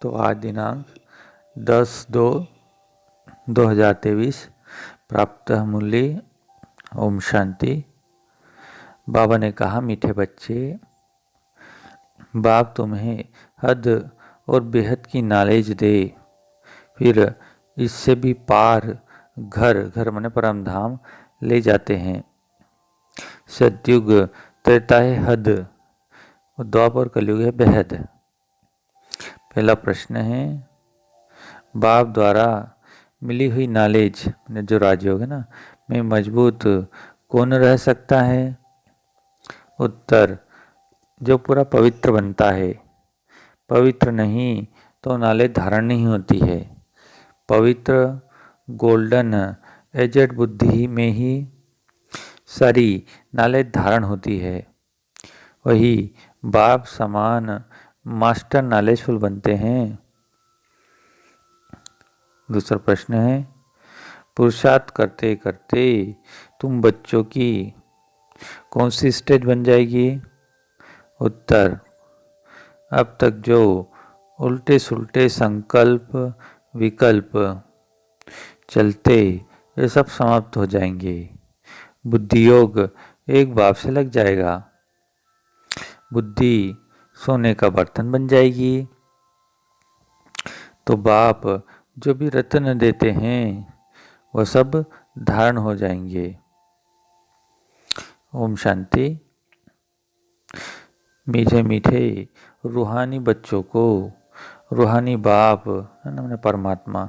तो आज दिनांक 10/2/2023 प्राप्त मूल्य ओम शांति। बाबा ने कहा, मीठे बच्चे, बाप तुम्हें हद और बेहद की नॉलेज दे, फिर इससे भी पार घर माने परम धाम ले जाते हैं। सतयुग त्रेता है हद और द्वापर कलयुग है बेहद। पहला प्रश्न है, बाप द्वारा मिली हुई नॉलेज जो राजयोग है ना में मजबूत कौन रह सकता है? उत्तर, जो पूरा पवित्र बनता है। पवित्र नहीं तो नॉलेज धारण नहीं होती है। पवित्र गोल्डन एजेड बुद्धि में ही सारी नॉलेज धारण होती है। वही बाप समान मास्टर नॉलेजफुल बनते हैं। दूसरा प्रश्न है, पुरुषार्थ करते करते तुम बच्चों की कौन सी स्टेज बन जाएगी? उत्तर, अब तक जो उल्टे सुल्टे संकल्प विकल्प चलते ये सब समाप्त हो जाएंगे। बुद्धि योग एक बाप से लग जाएगा। बुद्धि सोने का बर्तन बन जाएगी। तो बाप जो भी रत्न देते हैं वह सब धारण हो जाएंगे। ओम शांति। मीठे मीठे रूहानी बच्चों को रूहानी बाप है ना परमात्मा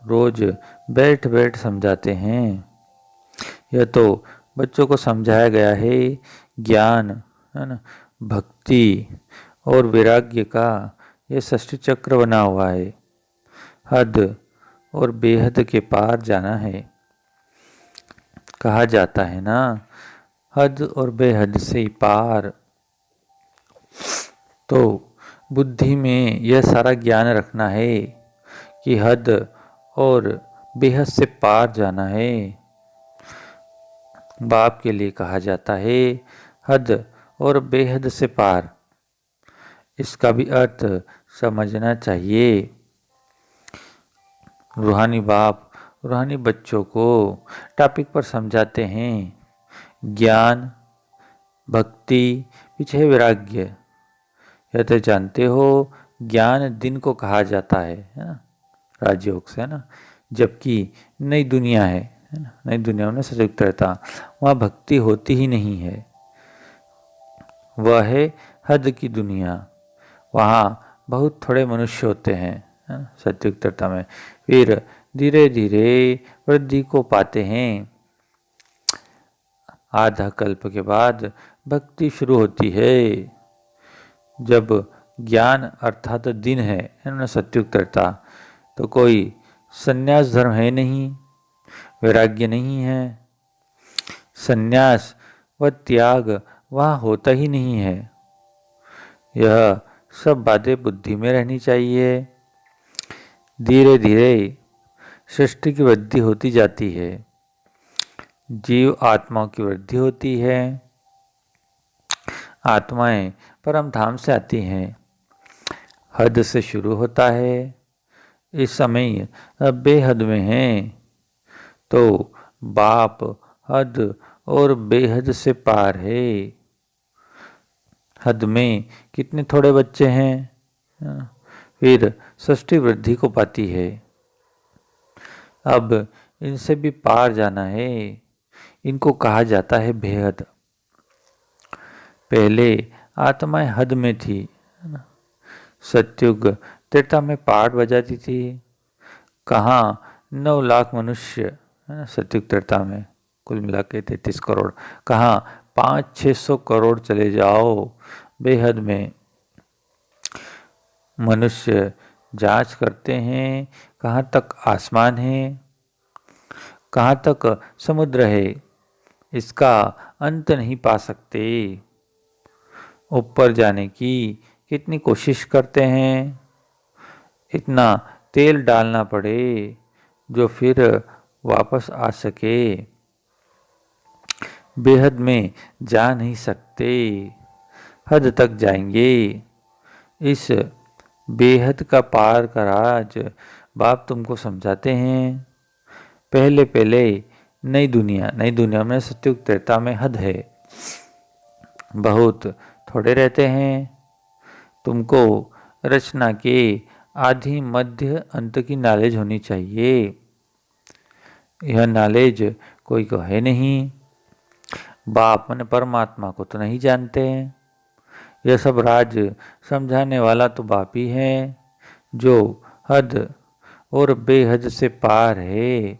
रोज बैठ बैठ समझाते हैं। यह तो बच्चों को समझाया गया है ज्ञान है ना भक्ति और वैराग्य का यह षष्ठी चक्र बना हुआ है। हद और बेहद के पार जाना है। कहा जाता है ना, हद और बेहद से पार। तो बुद्धि में यह सारा ज्ञान रखना है कि हद और बेहद से पार जाना है। बाप के लिए कहा जाता है हद और बेहद से पार। इसका भी अर्थ समझना चाहिए। रूहानी बाप रूहानी बच्चों को टॉपिक पर समझाते हैं ज्ञान भक्ति पीछे वैराग्य। यह तो जानते हो ज्ञान दिन को कहा जाता है ना राजयोग से, है ना, जबकि नई दुनिया है ना, नई दुनिया में सतयुक्त रहता वहाँ भक्ति होती ही नहीं है। वह है हद की दुनिया। वहाँ बहुत थोड़े मनुष्य होते हैं सतयुक्तता में। फिर धीरे धीरे वृद्धि को पाते हैं। आधा कल्प के बाद भक्ति शुरू होती है। जब ज्ञान अर्थात दिन है ना सतयुक्तता, तो कोई संन्यास धर्म है नहीं, वैराग्य नहीं है। संन्यास व त्याग वहाँ होता ही नहीं है। यह सब बातें बुद्धि में रहनी चाहिए। धीरे धीरे सृष्टि की वृद्धि होती जाती है। जीव आत्माओं की वृद्धि होती है। आत्माएं परम धाम से आती हैं। हद से शुरू होता है। इस समय अब बेहद में हैं। तो बाप हद और बेहद से पार है। हद में कितने थोड़े बच्चे हैं, फिर सृष्टि वृद्धि को पाती है। अब इनसे भी पार जाना है। इनको कहा जाता है बेहद। पहले आत्माएं हद में थी, सतयुग त्रेता में पाठ बजाती थी। कहाँ 9 लाख मनुष्य सतयुग त्रेता में कुल मिला के 33 करोड़। कहाँ 500-600 करोड़ चले जाओ बेहद में। मनुष्य जांच करते हैं कहाँ तक आसमान है, कहाँ तक समुद्र है। इसका अंत नहीं पा सकते। ऊपर जाने की कितनी कोशिश करते हैं, इतना तेल डालना पड़े जो फिर वापस आ सके। बेहद में जा नहीं सकते, हद तक जाएंगे। इस बेहद का पार का राज बाप तुमको समझाते हैं। पहले पहले नई दुनिया में सत्युग त्रेता में हद है, बहुत थोड़े रहते हैं। तुमको रचना के आदि मध्य अंत की नॉलेज होनी चाहिए। यह नॉलेज कोई को है नहीं। बाप मन परमात्मा को तो नहीं जानते। यह सब राज समझाने वाला तो बाप ही है, जो हद और बेहद से पार है।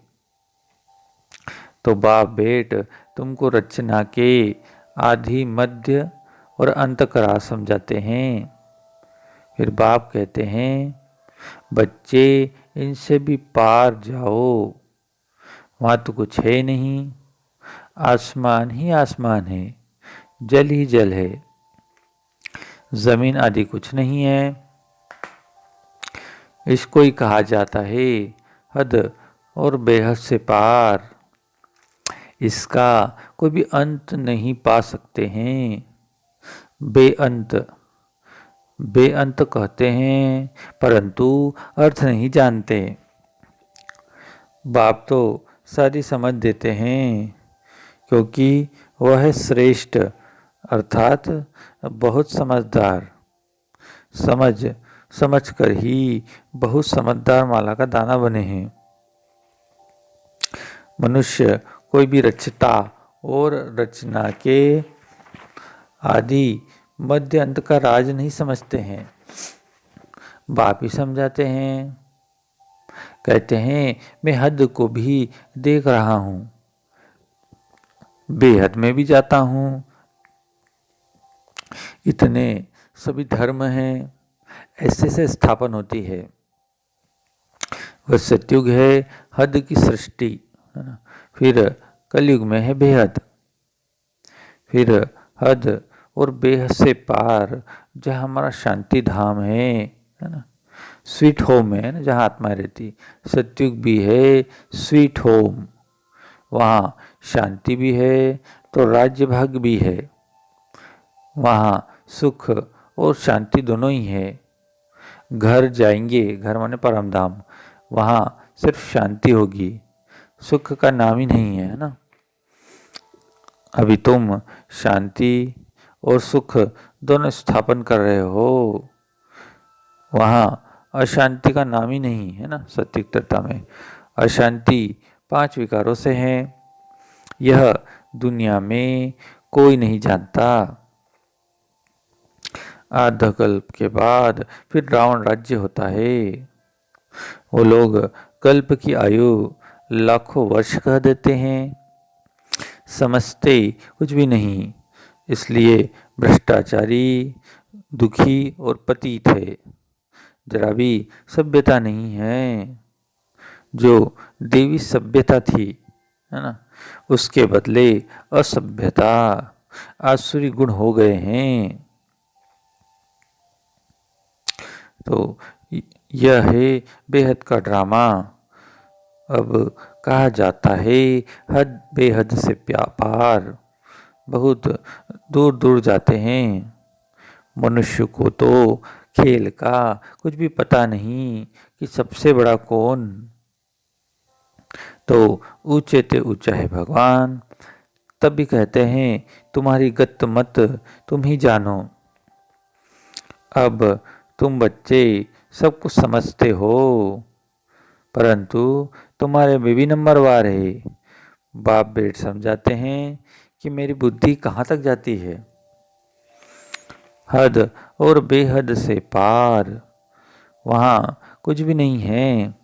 तो बाप बेट तुमको रचना के आदि मध्य और अंत का राज समझाते हैं। फिर बाप कहते हैं, बच्चे इनसे भी पार जाओ, वहाँ तो कुछ है नहीं, आसमान ही आसमान है, जल ही जल है, जमीन आदि कुछ नहीं है। इसको ही कहा जाता है हद और बेहद से पार। इसका कोई भी अंत नहीं पा सकते हैं। बेअंत बेअंत कहते हैं, परंतु अर्थ नहीं जानते। बाप तो सारी समझ देते हैं, क्योंकि वह है श्रेष्ठ अर्थात बहुत समझदार। समझ कर ही बहुत समझदार माला का दाना बने हैं। मनुष्य कोई भी रचता और रचना के आदि मध्य अंत का राज नहीं समझते हैं। बाप ही समझाते हैं। कहते हैं, मैं हद को भी देख रहा हूं, बेहद में भी जाता हूं। इतने सभी धर्म हैं, ऐसे से स्थापन होती है। वह सतयुग है हद की सृष्टि, है ना। फिर कलयुग में है बेहद। फिर हद और बेहद से पार जहाँ हमारा शांति धाम है ना, स्वीट होम है ना, जहाँ आत्मा रहती। सतयुग भी है स्वीट होम, वहाँ शांति भी है तो राज्य भाग भी है। वहाँ सुख और शांति दोनों ही है। घर जाएंगे, घर माने परम धाम, वहाँ सिर्फ शांति होगी, सुख का नाम ही नहीं है ना। अभी तुम शांति और सुख दोनों स्थापन कर रहे हो, वहाँ अशांति का नाम ही नहीं है ना। सत्युग त्रेता में अशांति 5 विकारों से है। यह दुनिया में कोई नहीं जानता। आधकल्प के बाद फिर रावण राज्य होता है। वो लोग कल्प की आयु लाखों वर्ष कह देते हैं, समझते कुछ भी नहीं। इसलिए भ्रष्टाचारी, दुखी और पतित है। जरा भी सभ्यता नहीं है। जो देवी सभ्यता थी, है ना, उसके बदले असभ्यता, आसुरी गुण हो गए हैं। तो यह है बेहद का ड्रामा। अब कहा जाता है हद बेहद से पार, बहुत दूर दूर जाते हैं। मनुष्य को तो खेल का कुछ भी पता नहीं कि सबसे बड़ा कौन। तो ऊंचे ते ऊंचा है भगवान। तब भी कहते हैं, तुम्हारी गत मत तुम ही जानो। अब तुम बच्चे सब कुछ समझते हो, परंतु तुम्हारे में भी नंबरवार है। बाप बेट समझाते हैं कि मेरी बुद्धि कहाँ तक जाती है। हद और बेहद से पार, वहाँ कुछ भी नहीं है।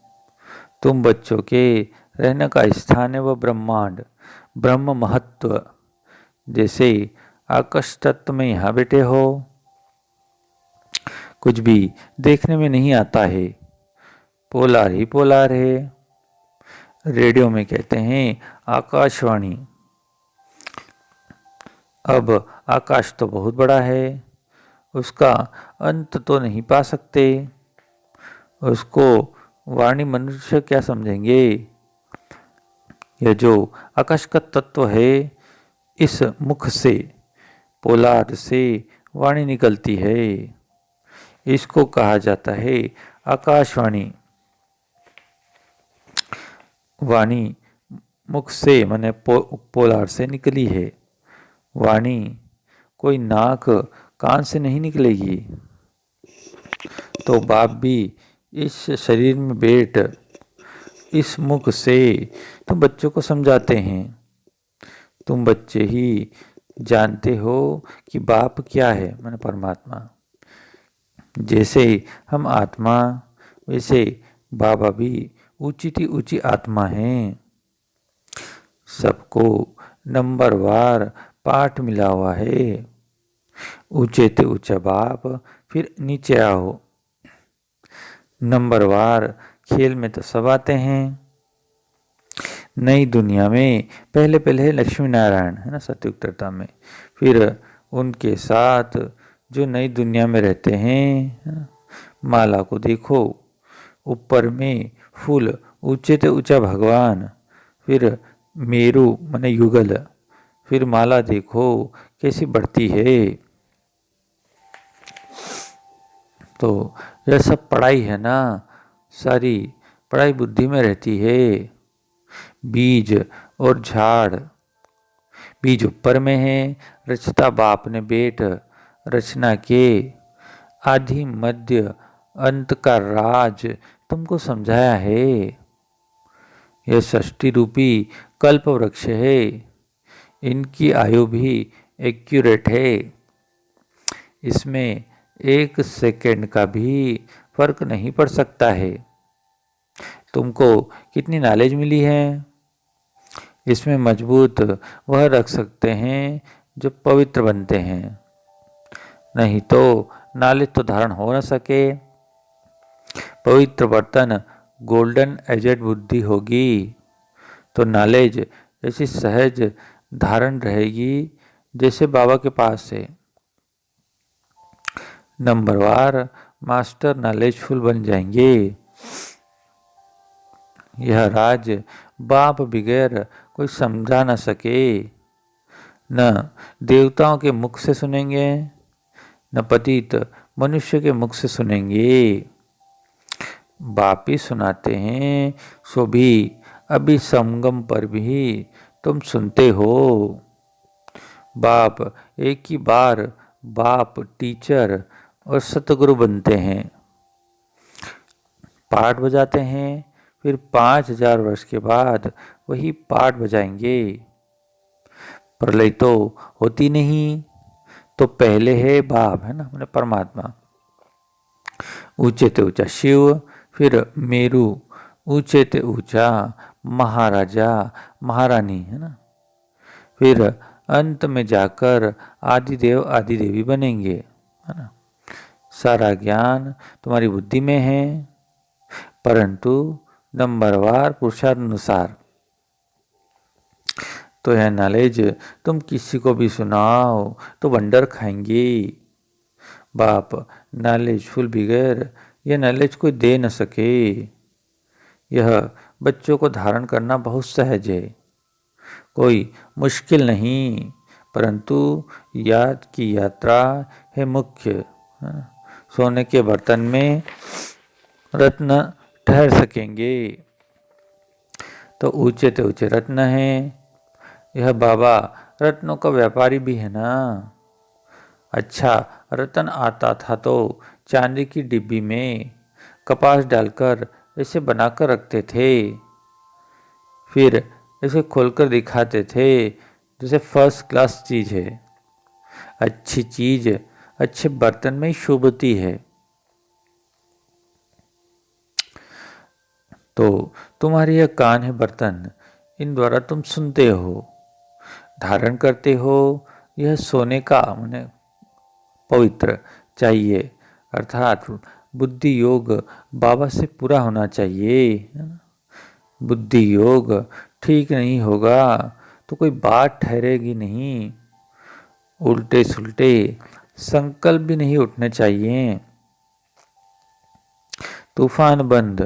तुम बच्चों के रहने का स्थान है वह ब्रह्मांड, ब्रह्म महत्व। जैसे आकाश तत्व में यहाँ बैठे हो, कुछ भी देखने में नहीं आता है, पोलार ही पोलार है। रेडियो में कहते हैं आकाशवाणी। अब आकाश तो बहुत बड़ा है, उसका अंत तो नहीं पा सकते। उसको वाणी मनुष्य क्या समझेंगे। यह जो आकाश का तत्व है, इस मुख से, पोलार से वाणी निकलती है। इसको कहा जाता है आकाशवाणी। वाणी मुख से माने पोलार से निकली है। वाणी कोई नाक कान से नहीं निकलेगी। तो बाप भी इस शरीर में बैठ इस मुख से तुम बच्चों को समझाते हैं। तुम बच्चे ही जानते हो कि बाप क्या है, माने परमात्मा। जैसे हम आत्मा, वैसे बाबा भी ऊंची ऊंची आत्मा हैं। सबको नंबरवार पाठ मिला हुआ है। ऊंचे ते ऊंचा बाप, फिर नीचे आओ। नंबरवार खेल में तो सब आते हैं। नई दुनिया में पहले पहले लक्ष्मी नारायण है ना, सतयुग त्रेता में। फिर उनके साथ जो नई दुनिया में रहते हैं, माला को देखो, ऊपर में फूल, ऊंचे से ऊंचा भगवान, फिर मेरू माने युगल, फिर माला देखो कैसी बढ़ती है। तो यह सब पढ़ाई है ना, सारी पढ़ाई बुद्धि में रहती है। बीज और झाड़, बीज ऊपर में है, रचता बाप ने बेट, रचना के आदि मध्य अंत का राज तुमको समझाया है। यह षष्टि रूपी कल्प वृक्ष है। इनकी आयु भी एक्यूरेट है। इसमें 1 सेकेंड का भी फर्क नहीं पड़ सकता है। तुमको कितनी नॉलेज मिली है, इसमें मजबूत वह रख सकते हैं जो पवित्र बनते हैं। नहीं तो नॉलेज तो धारण हो न सके। पवित्र बर्तन गोल्डन एजेड बुद्धि होगी तो नॉलेज ऐसी सहज धारण रहेगी जैसे बाबा के पास से। नंबरवार मास्टर नॉलेजफुल बन जाएंगे। यह राज बाप बगैर कोई समझा न सके। न देवताओं के मुख से सुनेंगे, न पतित मनुष्य के मुख से सुनेंगे। बाप ही सुनाते हैं, सो भी अभी संगम पर भी तुम सुनते हो। बाप एक ही बार बाप, टीचर और सतगुरु बनते हैं। पाठ बजाते हैं, फिर 5000 वर्ष के बाद वही पाठ बजाएंगे। प्रलय तो होती नहीं, तो पहले है बाप, है ना, मैंने परमात्मा। ऊंचे ते ऊंचा शिव, फिर मेरू, ऊंचे ते ऊंचा महाराजा महारानी, है ना। फिर अंत में जाकर आदिदेव आदि देवी बनेंगे, है ना। सारा ज्ञान तुम्हारी बुद्धि में है, परंतु नंबरवार पुरुषानुसार। तो यह नॉलेज तुम किसी को भी सुनाओ तो वंडर खाएंगे। बाप नॉलेजफुल बगैर यह नॉलेज कोई दे न सके। यह बच्चों को धारण करना बहुत सहज है, कोई मुश्किल नहीं, परंतु याद की यात्रा है मुख्य। सोने के बर्तन में रत्न ठहर सकेंगे तो ऊंचे ते ऊंचे रत्न हैं। यह बाबा रत्नों का व्यापारी भी है ना। अच्छा रत्न आता था तो चांदी की डिब्बी में कपास डालकर इसे बनाकर रखते थे, फिर इसे खोलकर दिखाते थे जैसे फर्स्ट क्लास चीज है। अच्छी चीज अच्छे बर्तन में ही शोभती है। तो तुम्हारे यह कान है बर्तन, इन द्वारा तुम सुनते हो, धारण करते हो। यह सोने का माने पवित्र चाहिए, अर्थात बुद्धि योग बाबा से पूरा होना चाहिए। बुद्धि योग ठीक नहीं होगा तो कोई बात ठहरेगी नहीं। उल्टे सुल्टे संकल्प भी नहीं उठने चाहिए। तूफान बंद,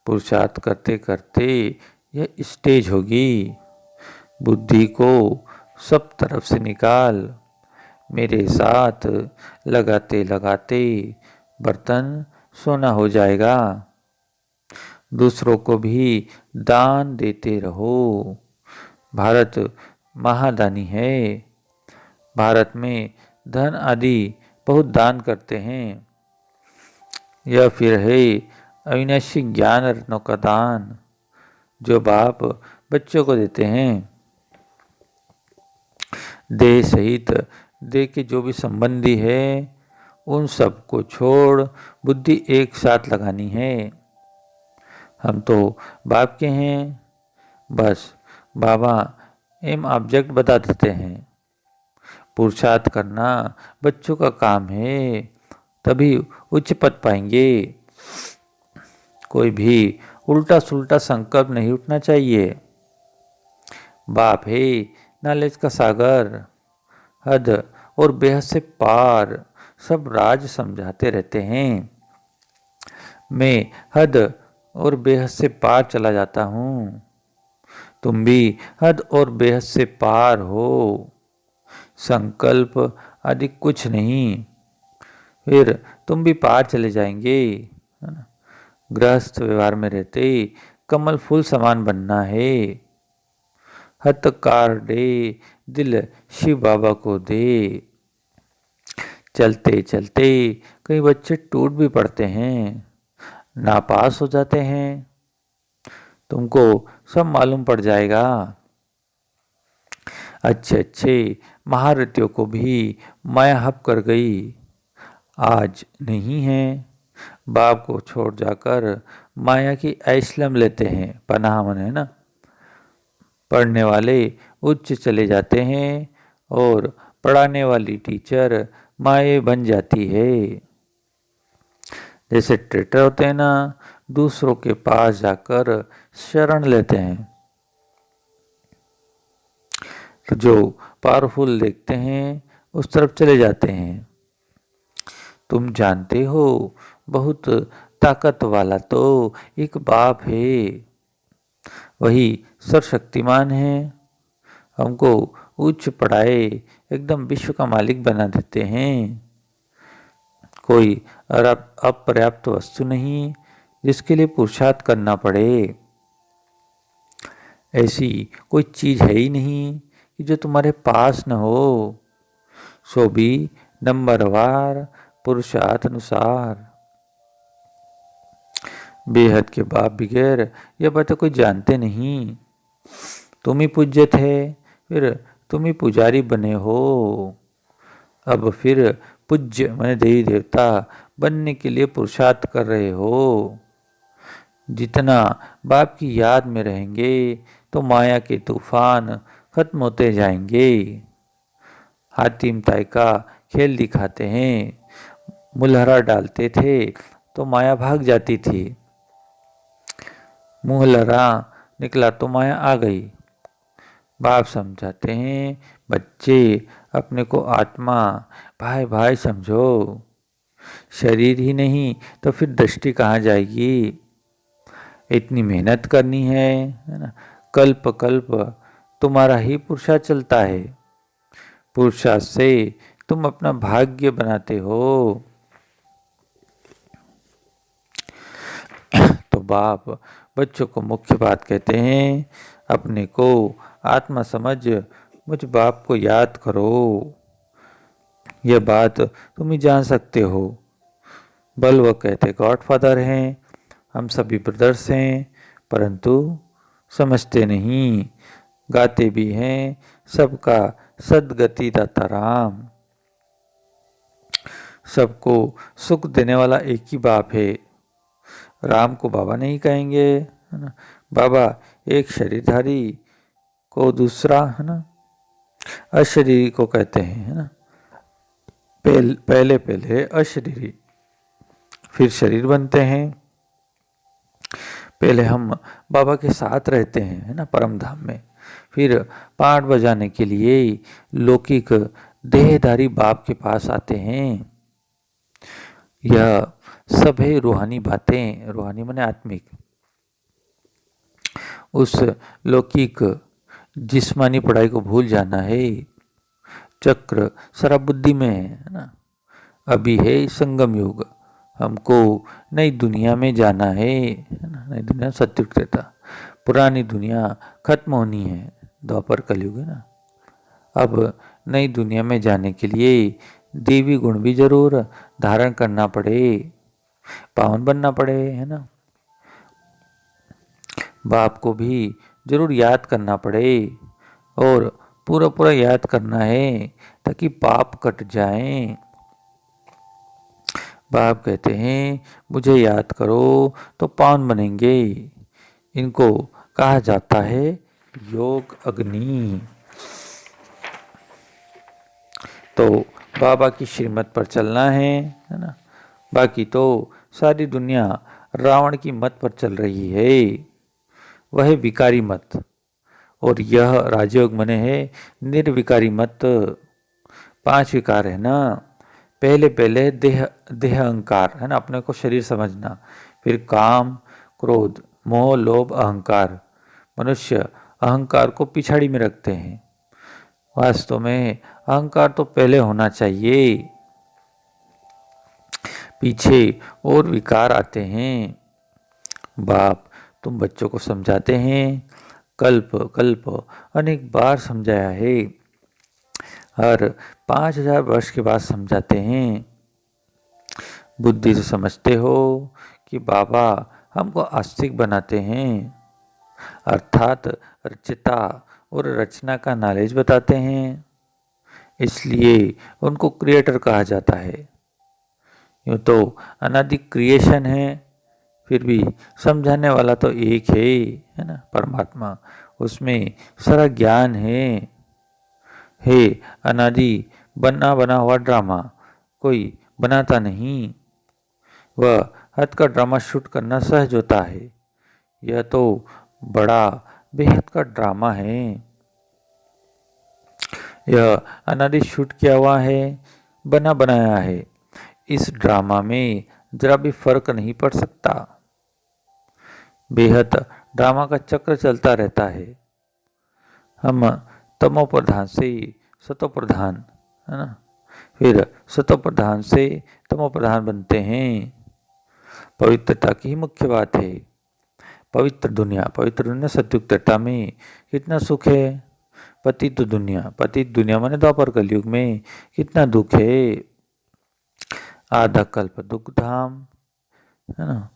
पुरुषार्थ करते करते यह स्टेज होगी। बुद्धि को सब तरफ से निकाल, मेरे साथ लगाते लगाते बर्तन सोना हो जाएगा। दूसरों को भी दान देते रहो। भारत महादानी है। भारत में धन आदि बहुत दान करते हैं। यह फिर है अविनाशी ज्ञान रत्नों का दान जो बाप बच्चों को देते हैं। देह सहित देह के जो भी संबंधी है उन सबको छोड़ बुद्धि एक साथ लगानी है। हम तो बाप के हैं, बस बाबा एम ऑब्जेक्ट बता देते हैं। पुरुषार्थ करना बच्चों का काम है, तभी उच्च पद पाएंगे। कोई भी उल्टा सुल्टा संकल्प नहीं उठना चाहिए। बाप है नॉलेज का सागर, हद और बेहद से पार सब राज समझाते रहते हैं। मैं हद और बेहद से पार चला जाता हूँ। तुम भी हद और बेहद से पार हो। संकल्प आदि कुछ नहीं, फिर तुम भी पार चले जाएंगे। गृहस्थ व्यवहार में रहते कमल फूल समान बनना है। हतकार दे दिल शिव बाबा को दे। चलते चलते कई बच्चे टूट भी पड़ते हैं, नापास हो जाते हैं। तुमको सब मालूम पड़ जाएगा। अच्छे अच्छे महारथियों को भी माया हप कर गई, आज नहीं है। बाप को छोड़ जाकर माया की ऐशलम लेते हैं। पनाह मन है ना। पढ़ने वाले उच्च चले जाते हैं और पढ़ाने वाली टीचर माए बन जाती है। जैसे ट्रेटर होते हैं ना, दूसरों के पास जाकर शरण लेते हैं। तो जो पावरफुल देखते हैं उस तरफ चले जाते हैं। तुम जानते हो बहुत ताकत वाला तो एक बाप है, वही सर्वशक्तिमान है। हमको उच्च पढ़ाए एकदम विश्व का मालिक बना देते हैं। कोई अपर्याप्त वस्तु नहीं जिसके लिए पुरुषार्थ करना पड़े। ऐसी कोई चीज है ही नहीं कि जो तुम्हारे पास न हो। सो भी नंबरवार पुरुषार्थ अनुसार। बेहद के बाप बगैर यह बातें कोई जानते नहीं। तुम ही पूज्य थे, फिर तुम ही पुजारी बने हो। अब फिर पूज्य माने देवी देवता बनने के लिए पुरुषार्थ कर रहे हो। जितना बाप की याद में रहेंगे तो माया के तूफान खत्म होते जाएंगे। हातिम ताई का खेल दिखाते हैं। मुलहरा डालते थे तो माया भाग जाती थी। मुहलरा निकला तो माया आ गई। बाप समझाते हैं, बच्चे अपने को आत्मा भाई भाई समझो। शरीर ही नहीं तो फिर दृष्टि कहाँ जाएगी। इतनी मेहनत करनी है ना। कल्प कल्प तुम्हारा ही पुरुषार्थ चलता है। पुरुषार्थ से तुम अपना भाग्य बनाते हो। तो बाप बच्चों को मुख्य बात कहते हैं, अपने को आत्मा समझ मुझ बाप को याद करो। यह बात तुम ही जान सकते हो। बल वह कहते गॉडफादर हैं, हम सभी ब्रदर्स हैं, परंतु समझते नहीं। गाते भी हैं सबका सदगति दाता राम। सबको सुख देने वाला एक ही बाप है। राम को बाबा नहीं कहेंगे, है ना। बाबा एक शरीरधारी को दूसरा, है ना, अशरीरी को कहते हैं, है ना। पहले पहले अशरीरी फिर शरीर बनते हैं। पहले हम बाबा के साथ रहते हैं, है ना, परम धाम में। फिर पाठ बजाने के लिए लौकिक देहधारी बाप के पास आते हैं। यह सब है रूहानी बातें। रूहानी माने आत्मिक। उस लौकिक जिस्मानी पढ़ाई को भूल जाना है। चक्र सारा बुद्धि में है ना। अभी है संगम युग, हमको नई दुनिया में जाना है ना। नई दुनिया सत्युग त्रेता, पुरानी दुनिया खत्म होनी है, द्वापर कलयुग है ना। अब नई दुनिया में जाने के लिए देवी गुण भी जरूर धारण करना पड़े, पावन बनना पड़े, है ना। बाप को भी जरूर याद करना पड़े और पूरा पूरा याद करना है ताकि पाप कट जाएं। बाप कहते हैं मुझे याद करो तो पावन बनेंगे। इनको कहा जाता है योग अग्नि। तो बाबा की श्रीमत पर चलना है ना। बाकी तो सारी दुनिया रावण की मत पर चल रही है, वह विकारी मत, और यह राजयोग मने है निर्विकारी मत। 5 विकार है ना। पहले पहले देह देह अहंकार है ना, अपने को शरीर समझना, फिर काम क्रोध मोह लोभ अहंकार। मनुष्य अहंकार को पिछाड़ी में रखते हैं। वास्तव में अहंकार तो पहले होना चाहिए, पीछे और विकार आते हैं। बाप तुम बच्चों को समझाते हैं, कल्प कल्प अनेक बार समझाया है, हर 5000 वर्ष के बाद समझाते हैं। बुद्धि से समझते हो कि बाबा हमको आस्तिक बनाते हैं, अर्थात रचता और रचना का नॉलेज बताते हैं, इसलिए उनको क्रिएटर कहा जाता है। यूँ तो अनादि क्रिएशन है, फिर भी समझाने वाला तो एक है ना, परमात्मा। उसमें सारा ज्ञान है अनादि बना बना हुआ ड्रामा कोई बनाता नहीं। वह हद का ड्रामा शूट करना सहज होता है। यह तो बड़ा बेहद का ड्रामा है। यह अनादि शूट किया हुआ है, बना बनाया है। इस ड्रामा में जरा भी फर्क नहीं पड़ सकता। बेहद ड्रामा का चक्र चलता रहता है। हम तमो प्रधान से सतो प्रधान है ना, फिर सतो प्रधान से तमो प्रधान बनते हैं। पवित्रता की ही मुख्य बात है। पवित्र दुनिया सत्युक्तता में कितना सुख है। पतित दुनिया माने द्वापर कलयुग में कितना दुख है। आधा कल्प दुख धाम है ना,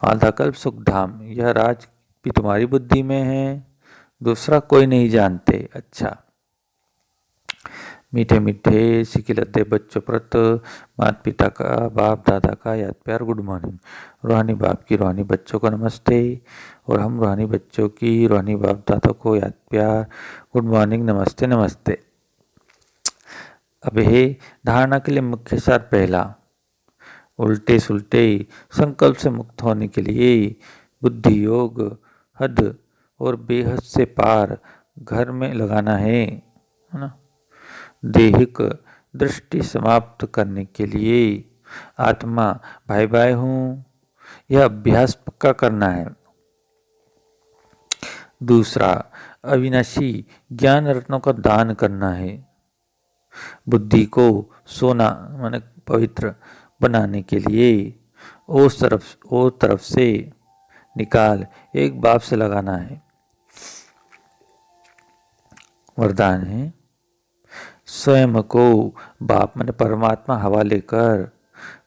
आधा कल्प सुख धाम। यह राज भी तुम्हारी बुद्धि में है, दूसरा कोई नहीं जानते। अच्छा, मीठे मीठे सिखिलते बच्चों प्रत माता पिता का बाप दादा का याद प्यार गुड मॉर्निंग। रूहानी बाप की रूहानी बच्चों को नमस्ते, और हम रूहानी बच्चों की रूहानी बाप दादा को याद प्यार गुड मॉर्निंग नमस्ते नमस्ते। अब है धारणा के लिए मुख्य सार पहला, उल्टे सुलटे संकल्प से मुक्त होने के लिए बुद्धि योग हद और बेहद से पार घर में लगाना है ना। देहिक दृष्टि समाप्त करने के लिए आत्मा भाई भाई हूँ, यह अभ्यास पक्का करना है। दूसरा, अविनाशी ज्ञान रत्नों का दान करना है। बुद्धि को सोना माने पवित्र बनाने के लिए उस तरफ से निकाल एक बाप से लगाना है। वरदान है, स्वयं को बाप माने परमात्मा हवाले कर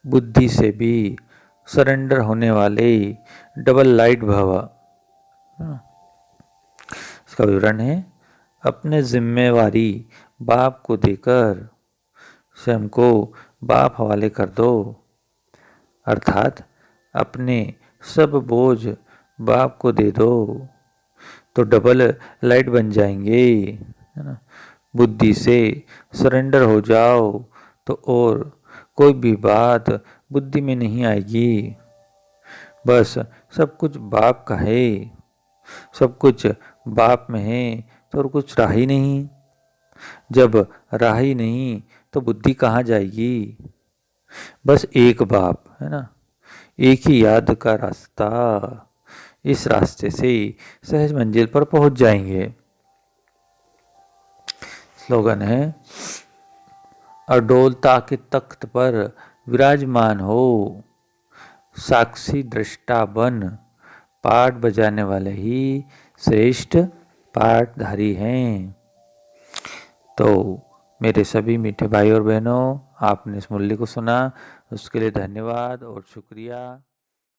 बुद्धि से भी सरेंडर होने वाले डबल लाइट भव। इसका विवरण है, अपने जिम्मेवारी बाप को देकर स्वयं को बाप हवाले कर दो, अर्थात अपने सब बोझ बाप को दे दो तो डबल लाइट बन जाएंगे, है ना। बुद्धि से सरेंडर हो जाओ तो और कोई भी बात बुद्धि में नहीं आएगी। बस सब कुछ बाप का है, सब कुछ बाप में है तो और कुछ रहा ही नहीं। जब रहा ही नहीं तो बुद्धि कहाँ जाएगी। बस एक बाप है ना, एक ही याद का रास्ता। इस रास्ते से सहज मंजिल पर पहुंच जाएंगे। स्लोगन है, अडोलता के तख्त पर विराजमान हो साक्षी दृष्टा बन पाठ बजाने वाले ही श्रेष्ठ पाठधारी हैं। तो मेरे सभी मीठे भाई और बहनों, आपने इस मुरली को सुना, उसके लिए धन्यवाद और शुक्रिया।